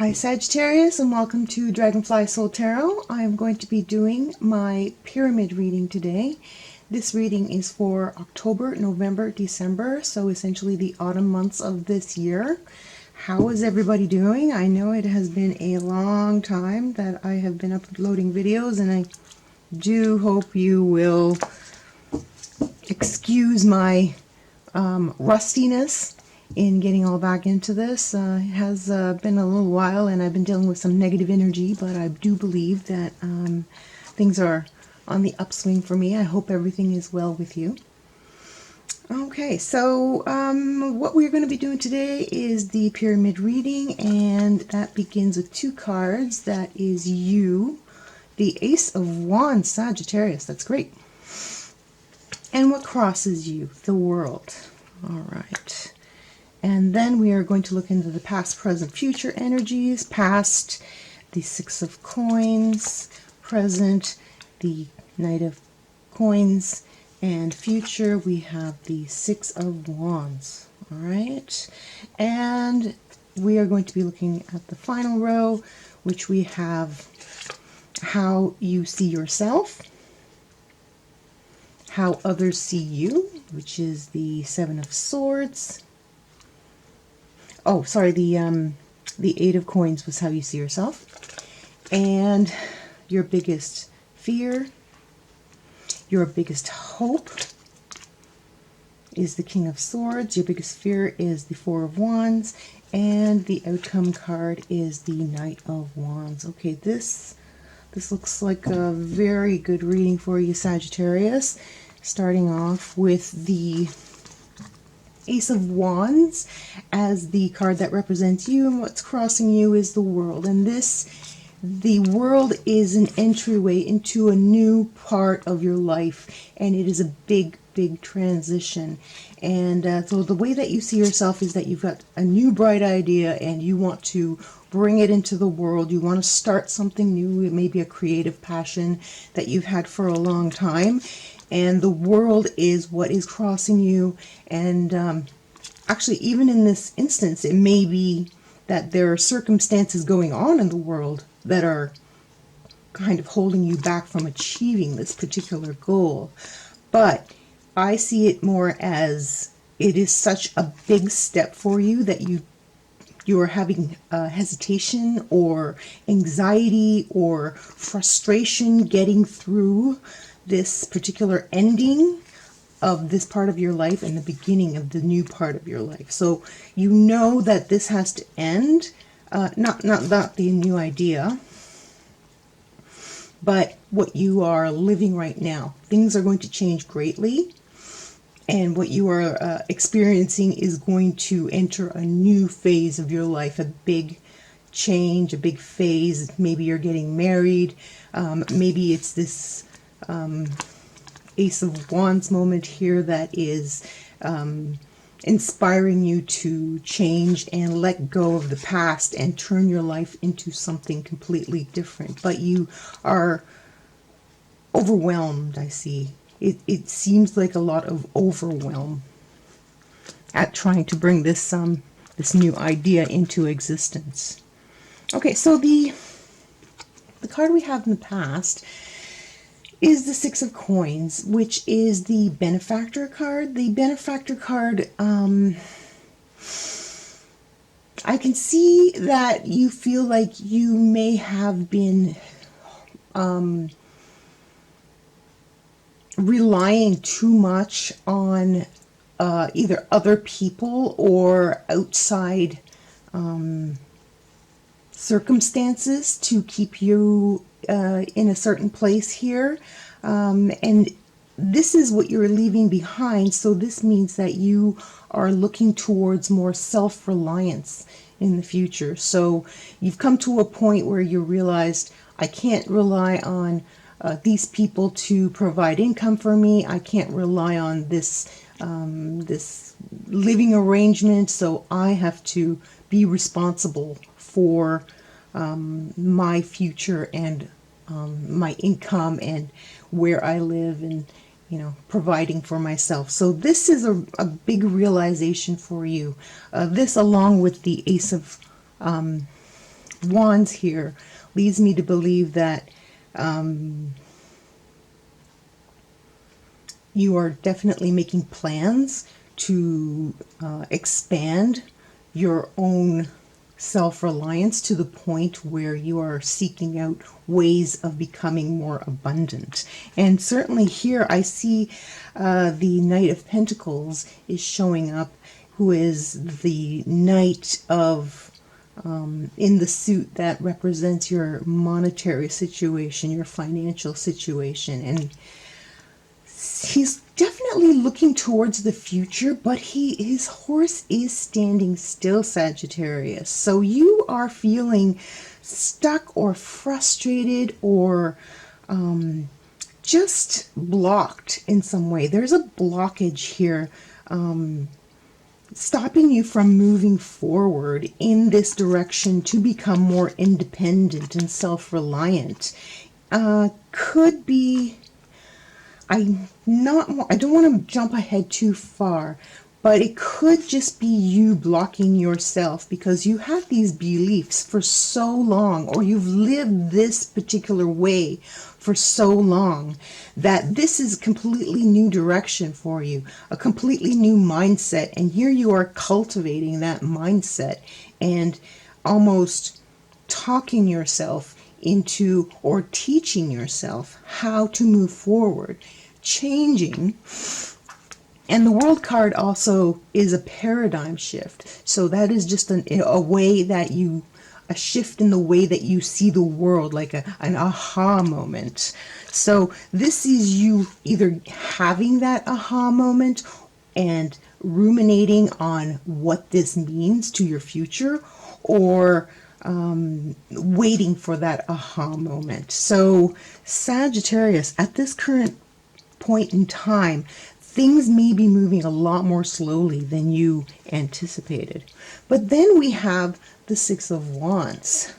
Hi Sagittarius, and welcome to Dragonfly Soul Tarot. I am going to be doing my pyramid reading today. This reading is for October, November, December, so essentially the autumn months of this year. How is everybody doing? I know it has been a long time that I have been uploading videos, and I do hope you will excuse my rustiness in getting all back into this. It has been a little while, and I've been dealing with some negative energy, but I do believe that things are on the upswing for me. I hope everything is well with you. Okay, so what we're going to be doing today is the pyramid reading, and that begins with two cards. That is you, the Ace of Wands, Sagittarius. That's great. And what crosses you? The World. All right. And then we are going to look into the past, present, future energies. Past, the Six of Coins. Present, the Knight of Coins. And future, we have the Six of Wands. All right. And we are going to be looking at the final row, which we have how you see yourself, how others see you, which is the Seven of Swords. Oh, sorry, the Eight of Coins was how you see yourself. And your biggest fear, your biggest hope is the King of Swords. Your biggest fear is the Four of Wands. And the outcome card is the Knight of Wands. Okay, this looks like a very good reading for you, Sagittarius. Starting off with the Ace of Wands as the card that represents you, and what's crossing you is the World. And the World is an entryway into a new part of your life, and it is a big transition. And so the way that you see yourself is that you've got a new bright idea and you want to bring it into the world. You want to start something new. It may be a creative passion that you've had for a long time, and the World is what is crossing you. And actually, even in this instance, it may be that there are circumstances going on in the world that are kind of holding you back from achieving this particular goal. But I see it more as it is such a big step for you that you are having hesitation or anxiety or frustration getting through this particular ending of this part of your life and the beginning of the new part of your life. So you know that this has to end, not the new idea, but what you are living right now. Things are going to change greatly, and what you are experiencing is going to enter a new phase of your life, a big change, a big phase. Maybe you're getting married, maybe it's this Ace of Wands moment here that is inspiring you to change and let go of the past and turn your life into something completely different. But you are overwhelmed, I see. It seems like a lot of overwhelm at trying to bring this new idea into existence. Okay, so the card we have in the past is the Six of Coins, which is the benefactor card. The benefactor card, I can see that you feel like you may have been relying too much on either other people or outside circumstances to keep you in a certain place here, and this is what you're leaving behind. So this means that you are looking towards more self-reliance in the future. So you've come to a point where you realized, I can't rely on these people to provide income for me. I can't rely on this this living arrangement, so I have to be responsible for my future and my income and where I live, and providing for myself. So this is a big realization for you. This, along with the Ace of Wands here leads me to believe that you are definitely making plans to expand your own self-reliance to the point where you are seeking out ways of becoming more abundant. And certainly here I see the Knight of Pentacles is showing up, who is the Knight of in the suit that represents your monetary situation, your financial situation. And he's definitely looking towards the future, but his horse is standing still, Sagittarius. So you are feeling stuck or frustrated or just blocked in some way. There's a blockage here stopping you from moving forward in this direction to become more independent and self-reliant. Could be, I don't want to jump ahead too far, but it could just be you blocking yourself because you have these beliefs for so long, or you've lived this particular way for so long, that this is a completely new direction for you, a completely new mindset. And here you are cultivating that mindset and almost talking yourself into, or teaching yourself how to move forward, changing. And the World card also is a paradigm shift. So that is just a way that you, a shift in the way that you see the world, like an aha moment. So this is you either having that aha moment and ruminating on what this means to your future, or waiting for that aha moment. So Sagittarius, at this current point in time, things may be moving a lot more slowly than you anticipated. But then we have the Six of Wands.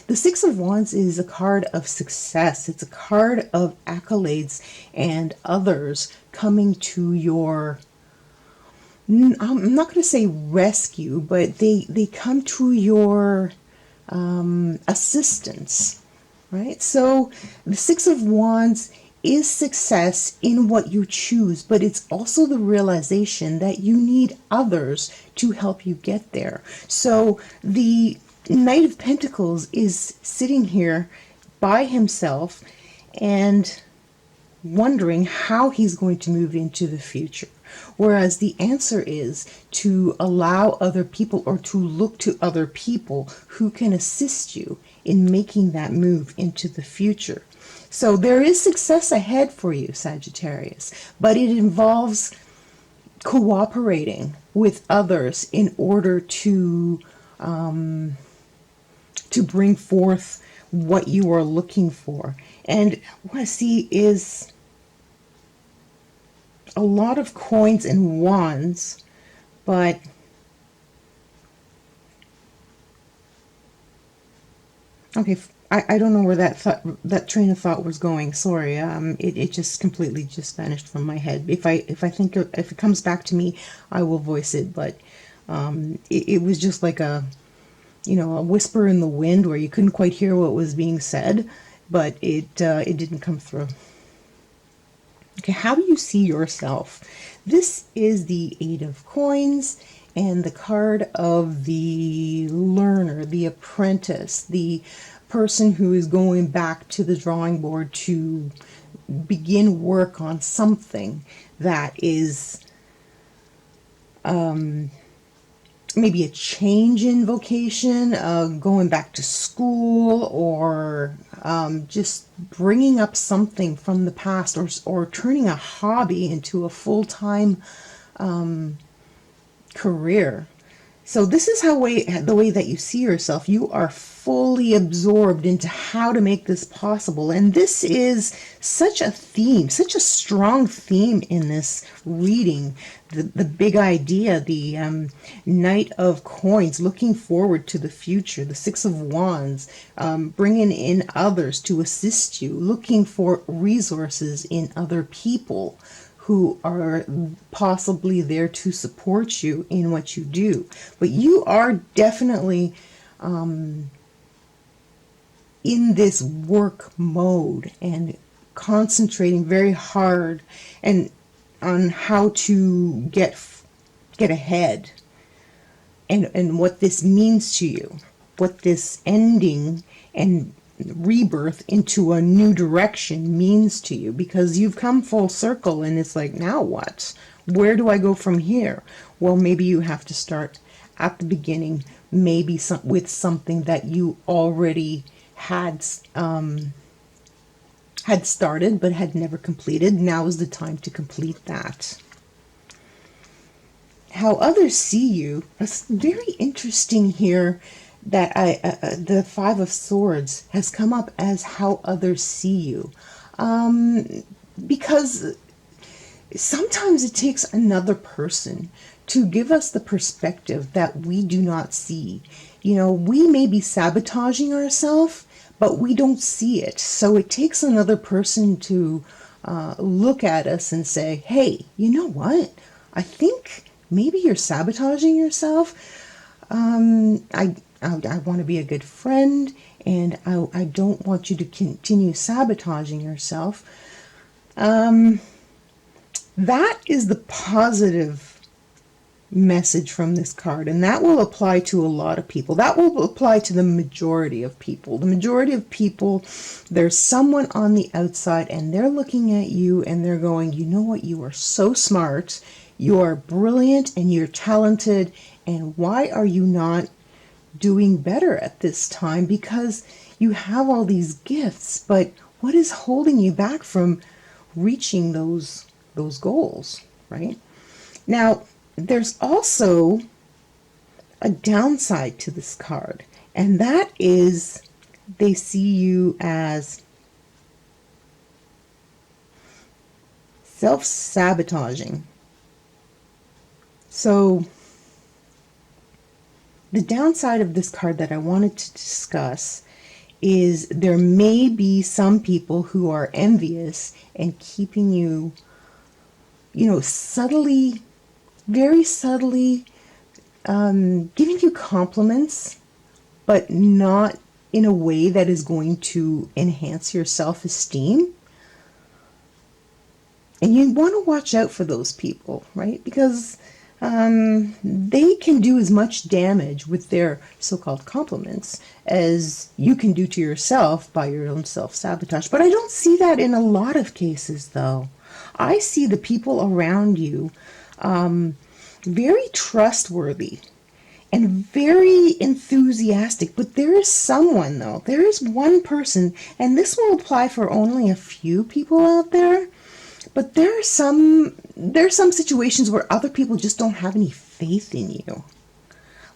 The Six of Wands is a card of success. It's a card of accolades and others coming to your, I'm not going to say rescue, but they come to your assistance, right? So the Six of Wands is success in what you choose, but it's also the realization that you need others to help you get there. So the Knight of Pentacles is sitting here by himself and wondering how he's going to move into the future. Whereas the answer is to allow other people, or to look to other people who can assist you in making that move into the future. So there is success ahead for you, Sagittarius, but it involves cooperating with others in order to bring forth what you are looking for. And what I see is a lot of coins and wands, but okay, I don't know where that train of thought was going. Sorry, it just completely just vanished from my head. If it comes back to me, I will voice it. But it was just like a whisper in the wind where you couldn't quite hear what was being said, but it didn't come through. Okay, how do you see yourself? This is the Eight of Coins and the card of the learner, the apprentice, the person who is going back to the drawing board to begin work on something that is maybe a change in vocation, going back to school, or just bringing up something from the past, or turning a hobby into a full-time career. So this is the way that you see yourself. You are fully absorbed into how to make this possible. And this is such a theme, such a strong theme in this reading. The big idea, the Knight of Coins, looking forward to the future. The Six of Wands, bringing in others to assist you, looking for resources in other people who are possibly there to support you in what you do. But you are definitely in this work mode and concentrating very hard and on how to get ahead, and what this means to you, what this ending and rebirth into a new direction means to you, because you've come full circle and it's like, now what? Where do I go from here? Well, maybe you have to start at the beginning, maybe with something that you already had started but had never completed. Now is the time to complete that. How others see you, it's very interesting here that the Five of Swords has come up as how others see you. Because sometimes it takes another person to give us the perspective that we do not see. You know, we may be sabotaging ourselves, but we don't see it. So it takes another person to look at us and say, hey, you know what? I think maybe you're sabotaging yourself. I want to be a good friend, and I don't want you to continue sabotaging yourself. That is the positive message from this card, and that will apply to a lot of people. That will apply to the majority of people. The majority of people, there's someone on the outside and they're looking at you and they're going, you know what, you are so smart, you are brilliant, and you're talented, and why are you not doing better at this time? Because you have all these gifts, but what is holding you back from reaching those goals, right? Now, there's also a downside to this card, and that is they see you as self-sabotaging. So the downside of this card that I wanted to discuss is there may be some people who are envious and keeping you, subtly, very subtly, giving you compliments, but not in a way that is going to enhance your self-esteem. And you want to watch out for those people, right? Because they can do as much damage with their so-called compliments as you can do to yourself by your own self-sabotage. But I don't see that in a lot of cases, though. I see the people around you very trustworthy and very enthusiastic. But there is someone, though. There is one person, and this will apply for only a few people out there. But there are some situations where other people just don't have any faith in you.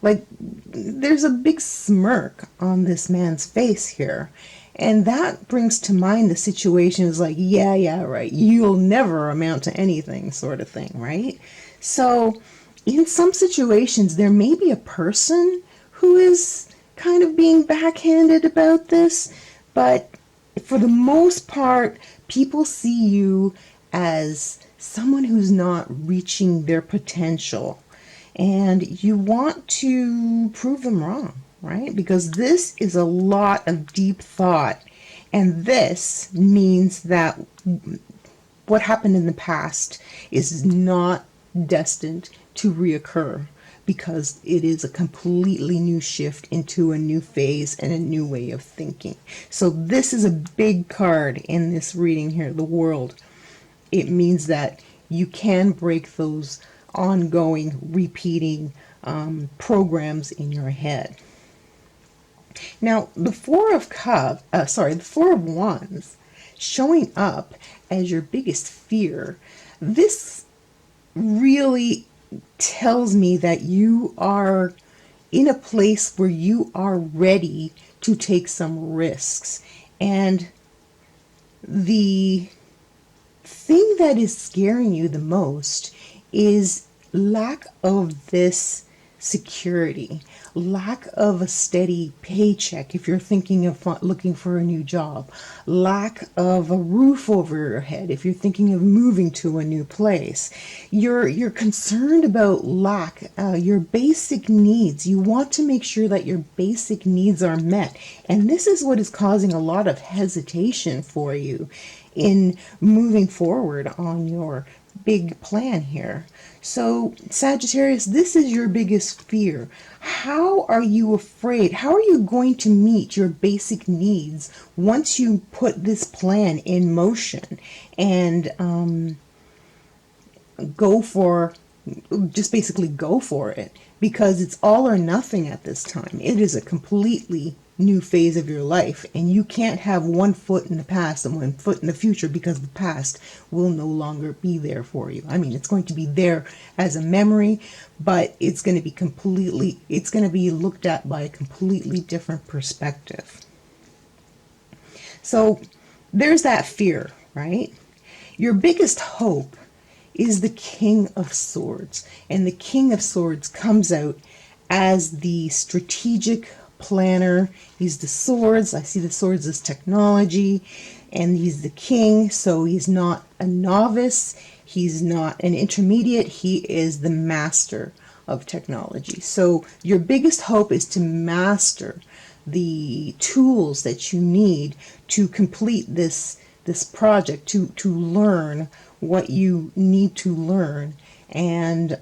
Like, there's a big smirk on this man's face here. And that brings to mind the situations like, yeah, right, you'll never amount to anything sort of thing, right? So in some situations, there may be a person who is kind of being backhanded about this, but for the most part, people see you as someone who's not reaching their potential, and you want to prove them wrong, right? Because this is a lot of deep thought, and this means that what happened in the past is not destined to reoccur, because it is a completely new shift into a new phase and a new way of thinking. So this is a big card in this reading here, the World. It means that you can break those ongoing, repeating programs in your head. Now, the Four of Wands showing up as your biggest fear, this really tells me that you are in a place where you are ready to take some risks. And the thing that is scaring you the most is lack of this security, lack of a steady paycheck if you're thinking of looking for a new job, lack of a roof over your head if you're thinking of moving to a new place. You're concerned about lack, your basic needs. You want to make sure that your basic needs are met. And this is what is causing a lot of hesitation for you in moving forward on your big plan here. So Sagittarius, this is your biggest fear. How are you afraid? How are you going to meet your basic needs once you put this plan in motion and just basically go for it? Because it's all or nothing at this time. It is a completely new phase of your life, and you can't have one foot in the past and one foot in the future, because the past will no longer be there for you. I mean, it's going to be there as a memory, but it's going to be looked at by a completely different perspective. So there's that fear, right? Your biggest hope is the King of Swords, and the King of Swords comes out as the strategic planner. He's the swords. I see the swords as technology, and he's the king, so he's not a novice, he's not an intermediate, he is the master of technology. So your biggest hope is to master the tools that you need to complete this project, to learn what you need to learn and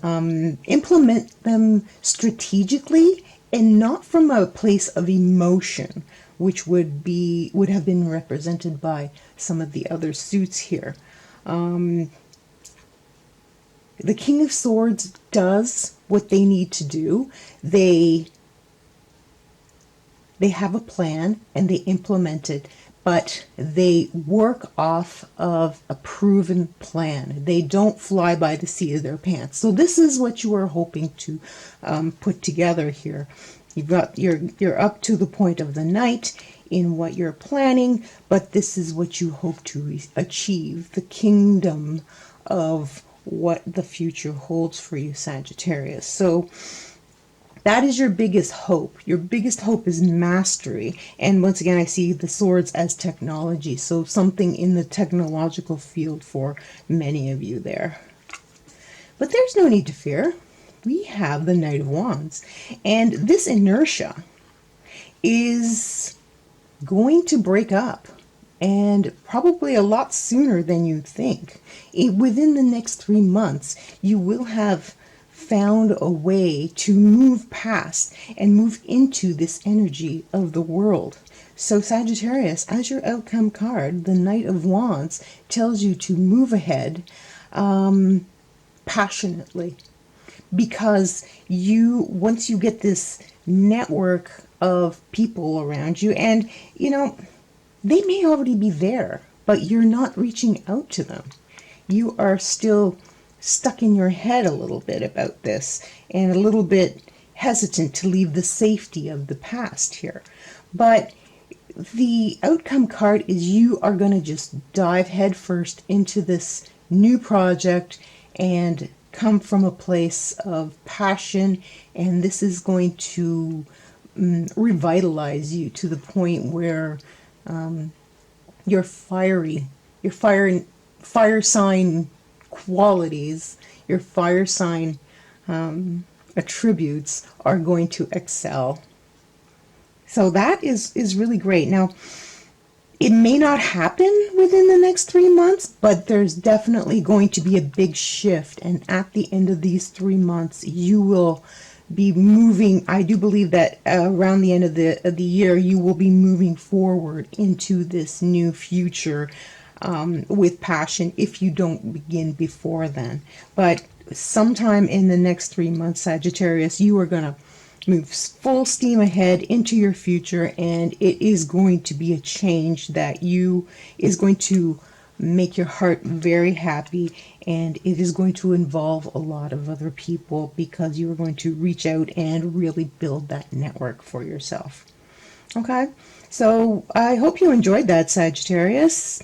implement them strategically, and not from a place of emotion, which would have been represented by some of the other suits here. The King of Swords does what they need to do. They have a plan and they implement it, but they work off of a proven plan. They don't fly by the seat of their pants. So this is what you are hoping to put together here. You're up to the point of the knight in what you're planning, but this is what you hope to achieve, the kingdom of what the future holds for you, Sagittarius. So that is your biggest hope. Your biggest hope is mastery. And once again, I see the swords as technology. So something in the technological field for many of you there. But there's no need to fear. We have the Knight of Wands. And this inertia is going to break up. And probably a lot sooner than you think. Within the next 3 months, you will have found a way to move past and move into this energy of the world. So Sagittarius, as your outcome card, the Knight of Wands tells you to move ahead passionately, because once you get this network of people around you, and they may already be there, but you're not reaching out to them. You are still stuck in your head a little bit about this and a little bit hesitant to leave the safety of the past here. But the outcome card is you are going to just dive headfirst into this new project and come from a place of passion, and this is going to revitalize you to the point where your fire sign qualities, your fire sign attributes are going to excel. So that is really great. Now, it may not happen within the next 3 months, but there's definitely going to be a big shift. And at the end of these 3 months, you will be moving. I do believe that around the end of the year, you will be moving forward into this new future with passion, if you don't begin before then. But sometime in the next 3 months, Sagittarius, you are going to move full steam ahead into your future, and it is going to be a change that is going to make your heart very happy, and it is going to involve a lot of other people, because you are going to reach out and really build that network for yourself. Okay, so I hope you enjoyed that, Sagittarius.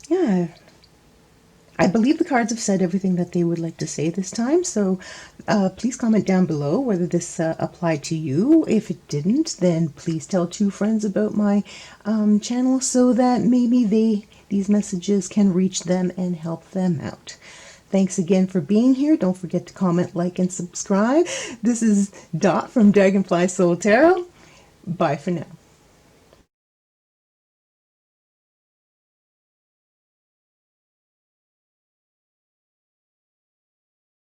Yeah, I believe the cards have said everything that they would like to say this time, so please comment down below whether this applied to you. If it didn't, then please tell 2 friends about my channel so that maybe these messages can reach them and help them out. Thanks again for being here. Don't forget to comment, like, and subscribe. This is Dot from Dragonfly Soul Tarot. Bye for now.